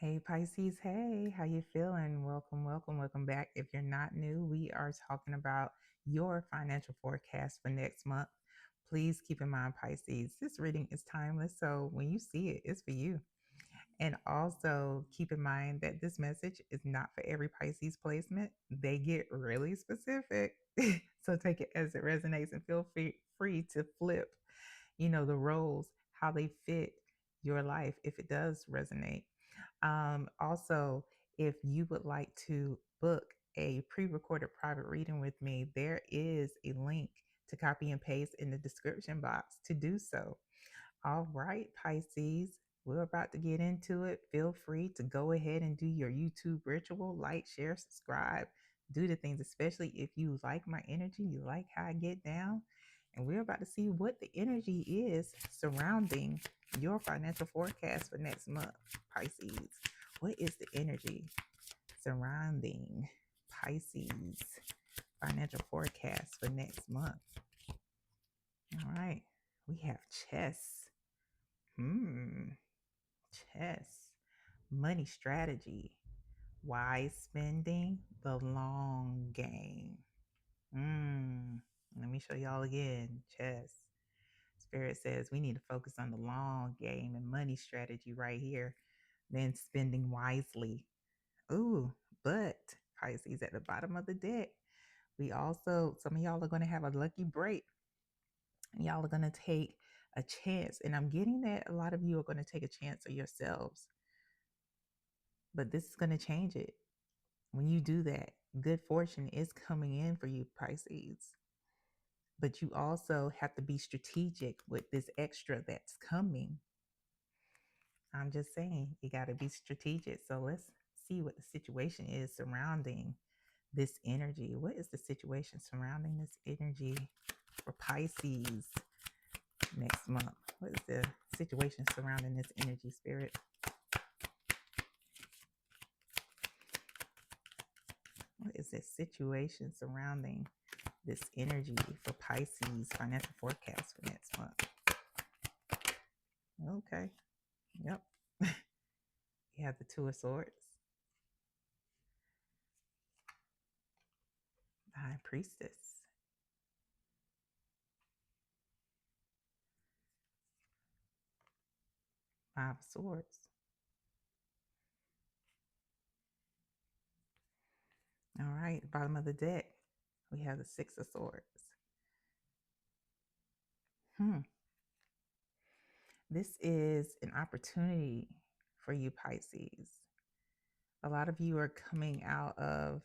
Hey Pisces, hey, how you feeling? Welcome back. If you're not new, we are talking about your financial forecast for next month. Please keep in mind, Pisces, this reading is timeless. So when you see it, it's for you. And also keep in mind that this message is not for every Pisces placement. They get really specific. So take it as it resonates and feel free to flip, the roles, how they fit your life if it does resonate. Also, if you would like to book a pre recorded private reading with me, there is a link to copy and paste in the description box to do so. All right, Pisces, we're about to get into it. Feel free to go ahead and do your YouTube ritual, like, share, subscribe, do the things, especially if you like my energy, you like how I get down. And we're about to see what the energy is surrounding your financial forecast for next month, Pisces. What is the energy surrounding Pisces financial forecast for next month? All right, we have chess. Chess, money strategy, wise spending, the long game. Let me show y'all again. Chess. Spirit says we need to focus on the long game and money strategy right here, then spending wisely. Ooh, but Pisces at the bottom of the deck. We also, some of y'all are going to have a lucky break. Y'all are going to take a chance. And I'm getting that a lot of you are going to take a chance on yourselves. But this is going to change it. When you do that, good fortune is coming in for you, Pisces. But you also have to be strategic with this extra that's coming. I'm just saying, you got to be strategic. So let's see what the situation is surrounding this energy. What is the situation surrounding this energy for Pisces next month? What is the situation surrounding this energy, Spirit? What is the situation surrounding this energy for Pisces financial forecast for next month? Okay. Yep. You have the Two of Swords, the High Priestess, Five of Swords. All right, bottom of the deck, we have the Six of Swords. This is an opportunity for you, Pisces. A lot of you are coming out of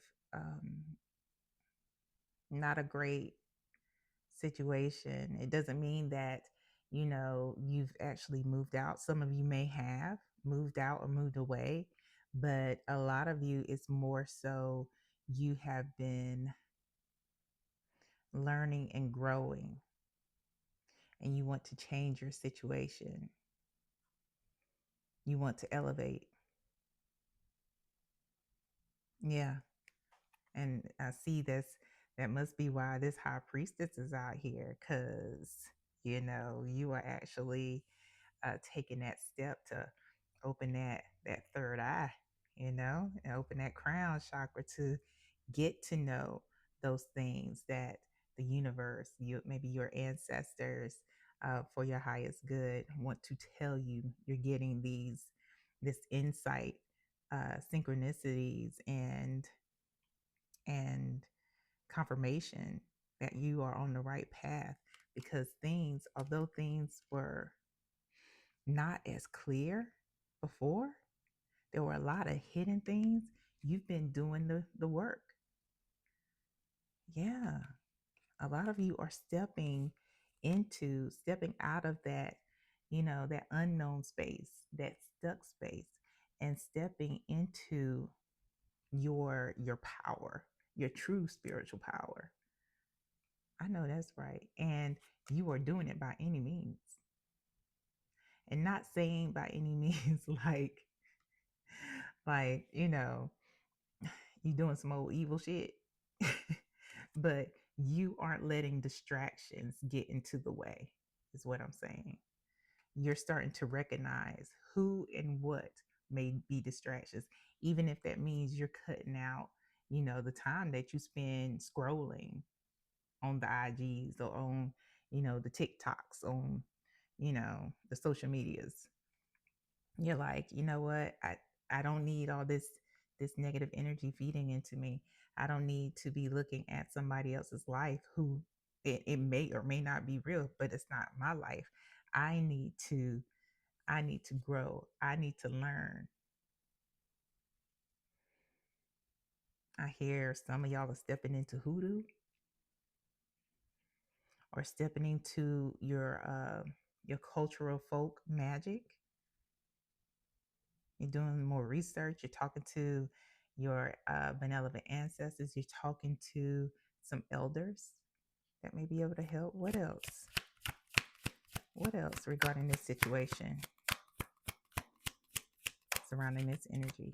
not a great situation. It doesn't mean that, you've actually moved out. Some of you may have moved out or moved away, but a lot of you, it's more so you have been learning and growing and you want to change your situation. You want to elevate. Yeah. And I see this. That must be why this High Priestess is out here, because, you are actually taking that step to open that third eye, and open that crown chakra to get to know those things that the universe, maybe your ancestors, for your highest good, want to tell you. You're getting this insight, synchronicities, and confirmation that you are on the right path, because although things were not as clear before, there were a lot of hidden things. You've been doing the work. Yeah. A lot of you are stepping out of that, that unknown space, that stuck space, and stepping into your power, your true spiritual power. I know that's right. And you are doing it by any means. And not saying by any means like, you doing some old evil shit. But you aren't letting distractions get into the way, is what I'm saying. You're starting to recognize who and what may be distractions, even if that means you're cutting out, the time that you spend scrolling on the IGs or on, the TikToks, on, the social medias. You're like, you know what? I don't need all this negative energy feeding into me. I don't need to be looking at somebody else's life who it may or may not be real, but it's not my life. I need to I need to grow. I need to learn. I hear some of y'all are stepping into hoodoo or stepping into your cultural folk magic. You're doing more research. You're talking to your benevolent ancestors. You're talking to some elders that may be able to help. What else? What else regarding this situation surrounding this energy?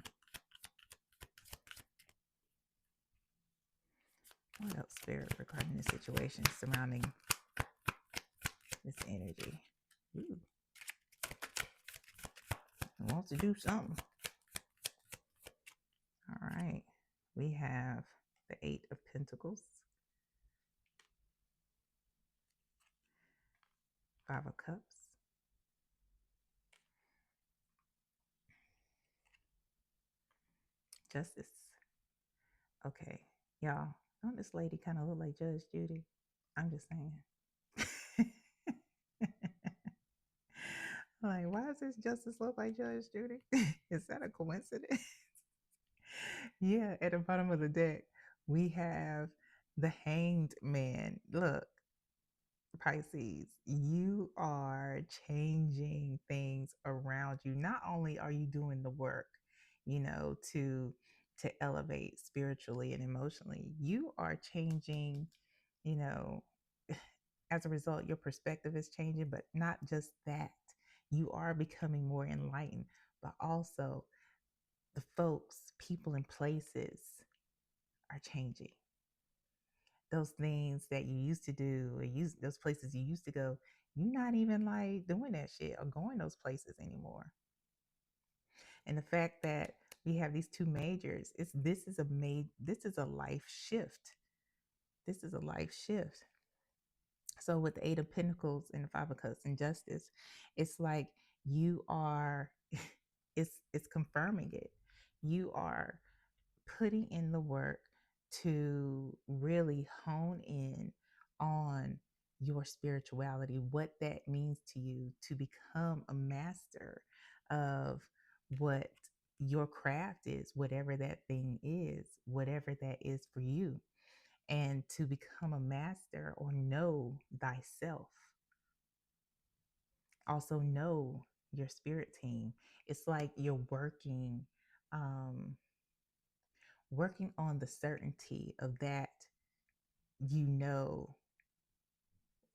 What else, Spirit, regarding this situation surrounding this energy? Ooh, it wants to do something. All right. We have the Eight of Pentacles, Five of Cups, Justice. Okay, y'all, don't this lady kind of look like Judge Judy? I'm just saying. Like, why does this justice look like Judge Judy? Is that a coincidence? Yeah, at the bottom of the deck, we have the Hanged Man. Look, Pisces, you are changing things around you. Not only are you doing the work, to elevate spiritually and emotionally, you are changing, you know, as a result, your perspective is changing, but not just that. You are becoming more enlightened, but also the folks, people, and places are changing. Those things that you used to do, or those places you used to go, you're not even like doing that shit or going those places anymore. And the fact that we have these two majors, this is a life shift. This is a life shift. So with the Eight of Pentacles and the Five of Cups and Justice, it's like you are it's confirming it. You are putting in the work to really hone in on your spirituality, what that means to you, to become a master of what your craft is, whatever that thing is, whatever that is for you, and to become a master or know thyself. Also know your spirit team. It's like you're um, working on the certainty of that,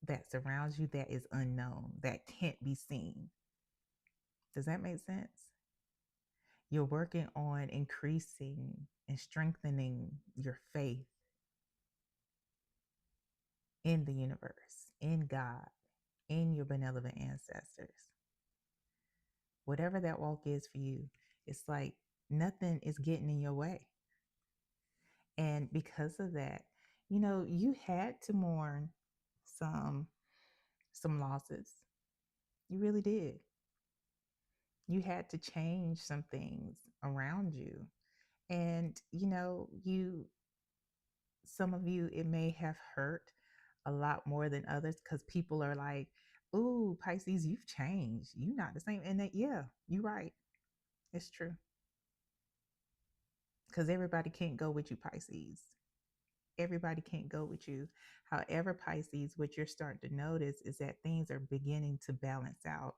that surrounds you, that is unknown, that can't be seen. Does that make sense? You're working on increasing and strengthening your faith in the universe, in God, in your benevolent ancestors. Whatever that walk is for you, it's like nothing is getting in your way. And because of that, you had to mourn some losses. You really did. You had to change some things around you. And some of you, it may have hurt a lot more than others, because people are like, "Ooh, Pisces, you've changed. You're not the same." And that, yeah, you're right. It's true. Because everybody can't go with you, Pisces. Everybody can't go with you. However, Pisces, what you're starting to notice is that things are beginning to balance out.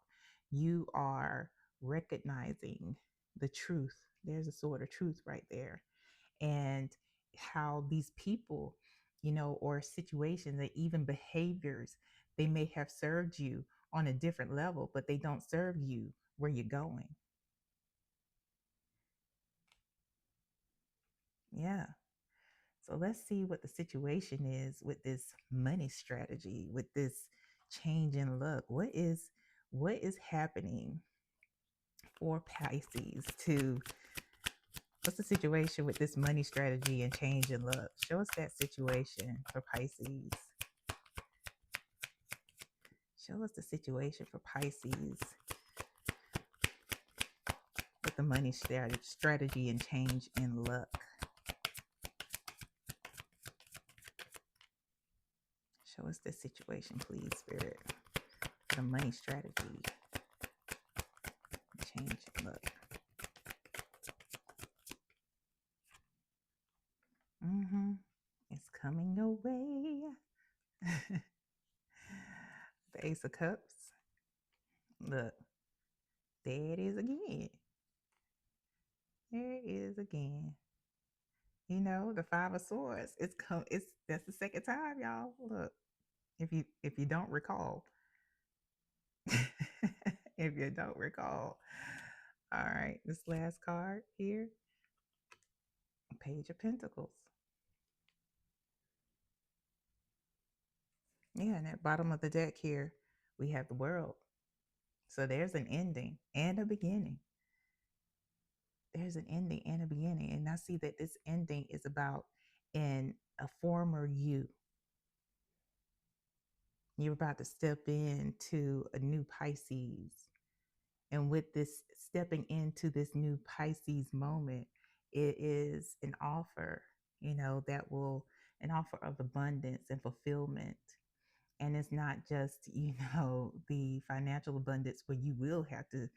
You are recognizing the truth. There's a sort of truth right there. And how these people, or situations, and even behaviors, they may have served you on a different level, but they don't serve you where you're going. Yeah. So let's see what the situation is with this money strategy, with this change in look. What is happening for Pisces to what's the situation with this money strategy and change in luck? Show us that situation for Pisces. Show us the situation for Pisces with the money strategy and change in luck. Show us the situation, please, Spirit. The money strategy. Change in luck. It's coming your way. The Ace of Cups. Look. There it is again. There it is again. You know, the Five of Swords. That's the second time, y'all. Look. If you don't recall. If you don't recall. All right, this last card here. Page of Pentacles. Yeah, and at bottom of the deck here, we have the World. So there's an ending and a beginning. There's an ending and a beginning. And I see that this ending is about in a former you. You're about to step into a new Pisces. And with this stepping into this new Pisces moment, it is an offer, that will, an offer of abundance and fulfillment. And it's not just, the financial abundance where you will have to,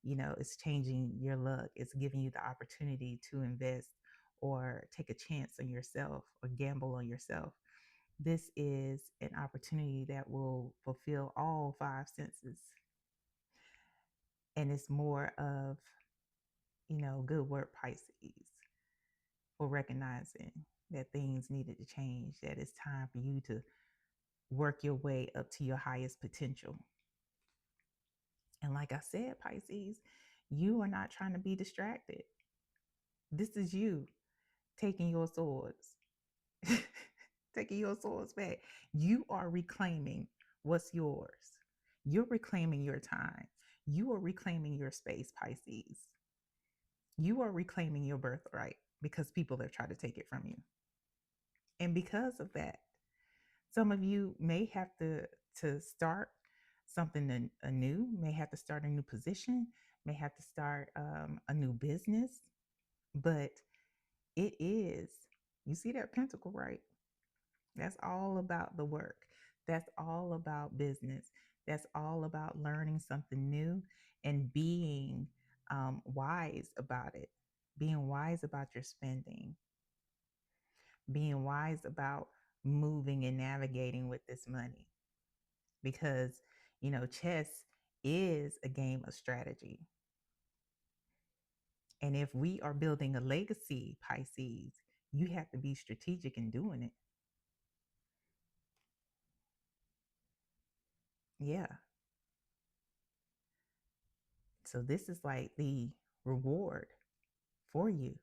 it's changing your luck. It's giving you the opportunity to invest or take a chance on yourself or gamble on yourself. This is an opportunity that will fulfill all five senses. And it's more of, good work, Pisces, for recognizing that things needed to change, that it's time for you to work your way up to your highest potential. And like I said, Pisces, you are not trying to be distracted. This is you taking your swords, taking your swords back. You are reclaiming what's yours. You're reclaiming your time. You are reclaiming your space, Pisces. You are reclaiming your birthright because people have tried to take it from you. And because of that, some of you may have to start something anew, may have to start a new position, may have to start a new business. But it is, you see that pentacle, right? That's all about the work. That's all about business. That's all about learning something new and being wise about it, being wise about your spending, being wise about moving and navigating with this money. Because, chess is a game of strategy. And if we are building a legacy, Pisces, you have to be strategic in doing it. Yeah. So this is like the reward for you.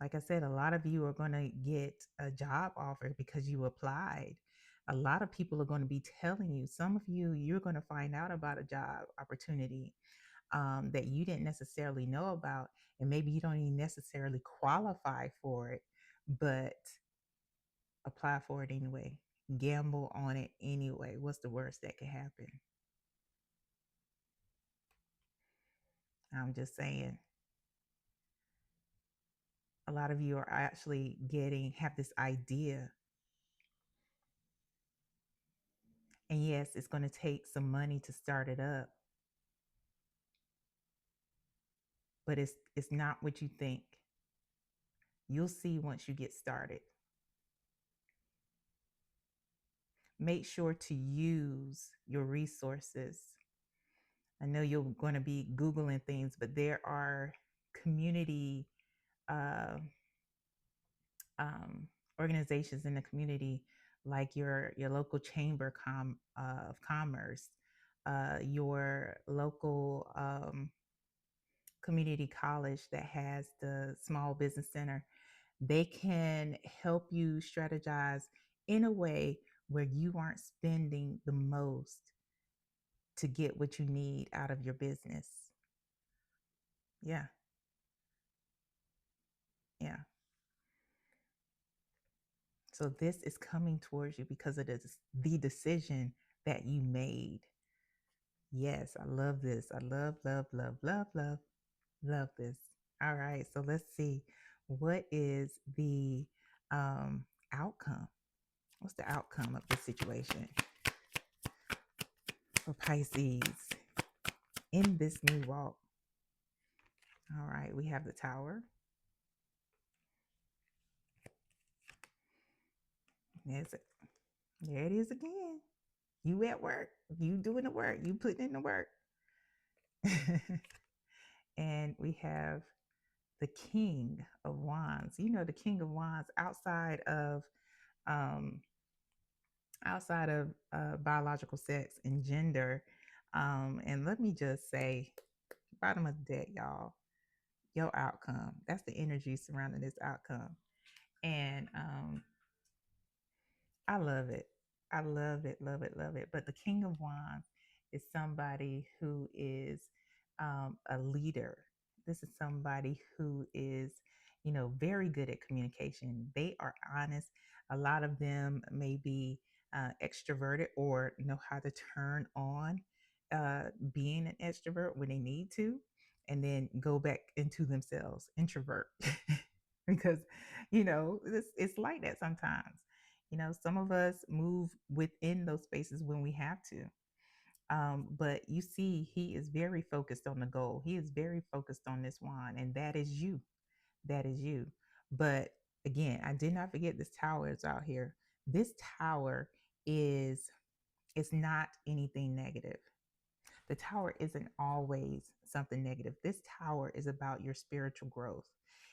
Like I said, a lot of you are going to get a job offer because you applied. A lot of people are going to be telling you, some of you, you're going to find out about a job opportunity that you didn't necessarily know about. And maybe you don't even necessarily qualify for it, but apply for it anyway. Gamble on it anyway. What's the worst that could happen? I'm just saying. A lot of you are actually have this idea. And yes, it's going to take some money to start it up. But it's not what you think. You'll see once you get started. Make sure to use your resources. I know you're going to be Googling things, but there are community organizations in the community, like your local chamber of commerce, your local community college that has the small business center. They can help you strategize in a way where you aren't spending the most to get what you need out of your business. Yeah, yeah. So this is coming towards you because of the decision that you made. Yes, I love this. I love, love, love, love, love, love this. All right, so let's see. What is the outcome? What's the outcome of this situation for Pisces in this new walk? All right, we have the Tower. There's it. There it is again. You at work. You doing the work. You putting in the work. And we have the King of Wands. You know, the King of Wands um, outside of biological sex and gender. And let me just say, bottom of the deck, y'all, your outcome. That's the energy surrounding this outcome. And I love it. I love it, love it, love it. But the King of Wands is somebody who is a leader. This is somebody who is, very good at communication. They are honest. A lot of them may be extroverted or know how to turn on being an extrovert when they need to, and then go back into themselves, introvert. Because, it's like that sometimes. Some of us move within those spaces when we have to. But you see, he is very focused on the goal. He is very focused on this wand, and that is you. That is you. But again, I did not forget this tower is out here. This tower is it's not anything negative. The tower isn't always something negative. This tower is about your spiritual growth.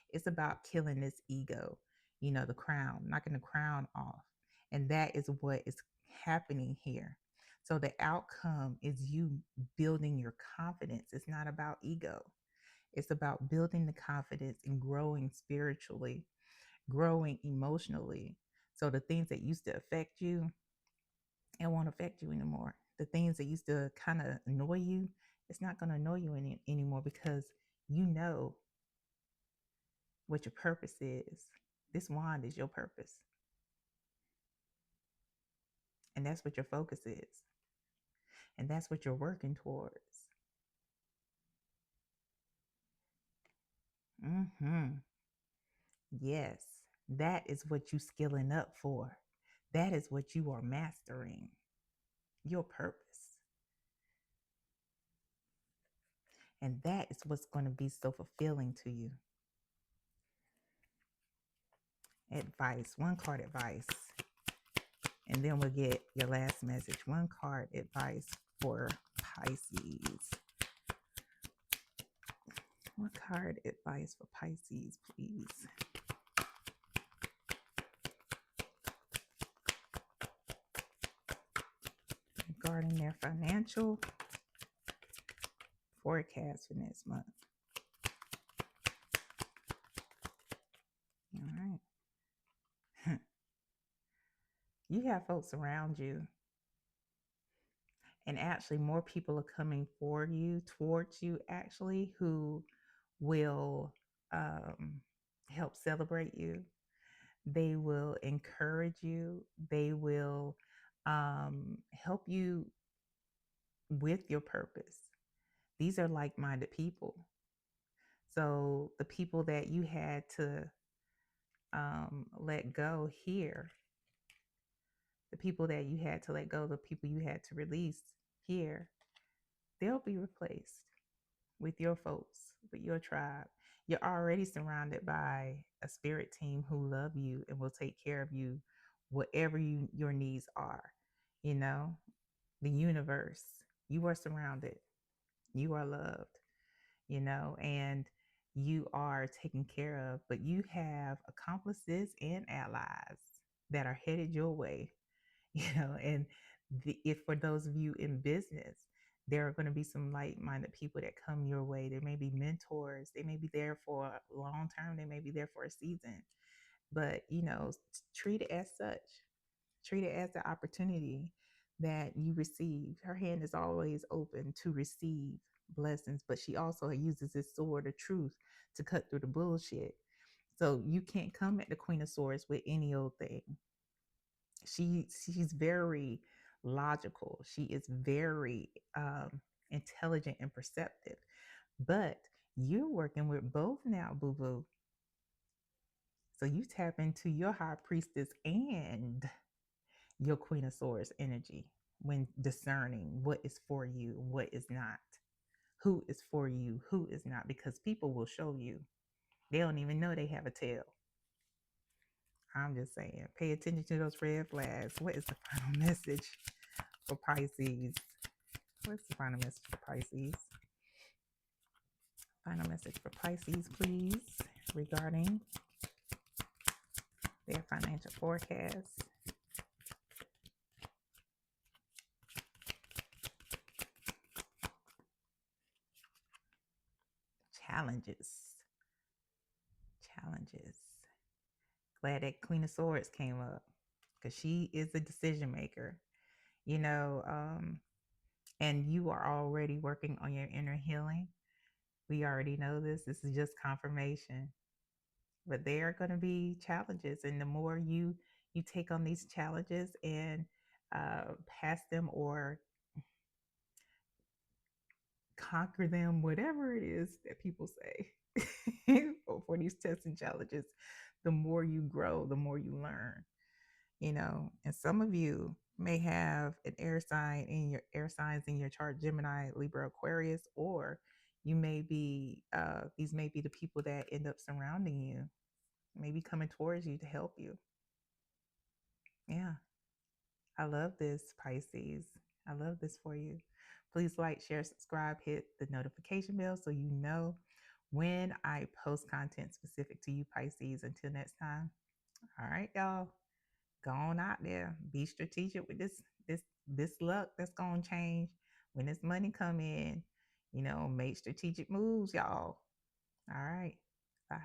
It's about killing this ego, the crown, knocking the crown off. And that is what is happening here. So the outcome is you building your confidence. It's not about ego. It's about building the confidence and growing spiritually, growing emotionally. So the things that used to affect you, it won't affect you anymore. The things that used to kind of annoy you, it's not going to annoy you anymore because you know what your purpose is. This wand is your purpose. And that's what your focus is. And that's what you're working towards. Mm-hmm. Yes, that is what you skilling up for. That is what you are mastering. Your purpose. And that is what's going to be so fulfilling to you. Advice, one card advice. And then we'll get your last message. One card advice for Pisces. One card advice for Pisces, please. Regarding their financial forecast for next month. All right. You have folks around you, and actually more people are coming towards you actually, who will help celebrate you. They will encourage you. They will help you with your purpose. These are like-minded people. So the people that you had to let go here, the people that you had to let go, the people you had to release here, they'll be replaced with your folks, with your tribe. You're already surrounded by a spirit team who love you and will take care of you, whatever your needs are. The universe, you are surrounded, you are loved, and you are taken care of. But you have accomplices and allies that are headed your way. And if for those of you in business, there are going to be some like-minded people that come your way. There may be mentors. They may be there for a long term. They may be there for a season. But, treat it as such. Treat it as the opportunity that you receive. Her hand is always open to receive blessings, but she also uses this sword of truth to cut through the bullshit. So you can't come at the Queen of Swords with any old thing. She's very logical. She is very intelligent and perceptive. But you're working with both now, boo boo. So you tap into your high priestess and your Queen of Swords energy when discerning what is for you, what is not, who is for you, who is not, because people will show you. They don't even know they have a tail. I'm just saying, pay attention to those red flags. What is the final message for Pisces? What's the final message for Pisces? Final message for Pisces, please, regarding their financial forecast. Challenges. Challenges. Glad that Queen of Swords came up because she is a decision maker, you know, and you are already working on your inner healing. We already know this. This is just confirmation. But there are going to be challenges, and the more you take on these challenges and pass them or conquer them, whatever it is that people say for these tests and challenges, the more you grow, the more you learn. You know, and some of you may have an air sign in your air signs in your chart: Gemini, Libra, Aquarius, or you may be these may be the people that end up surrounding you, maybe coming towards you to help you. Yeah, I love this, Pisces. I love this for you. Please like, share, subscribe, hit the notification bell so you know when I post content specific to you, Pisces. Until next time. All right, y'all. Go on out there. Be strategic with this luck that's gonna change when this money come in. You know, make strategic moves, y'all. All right. Bye.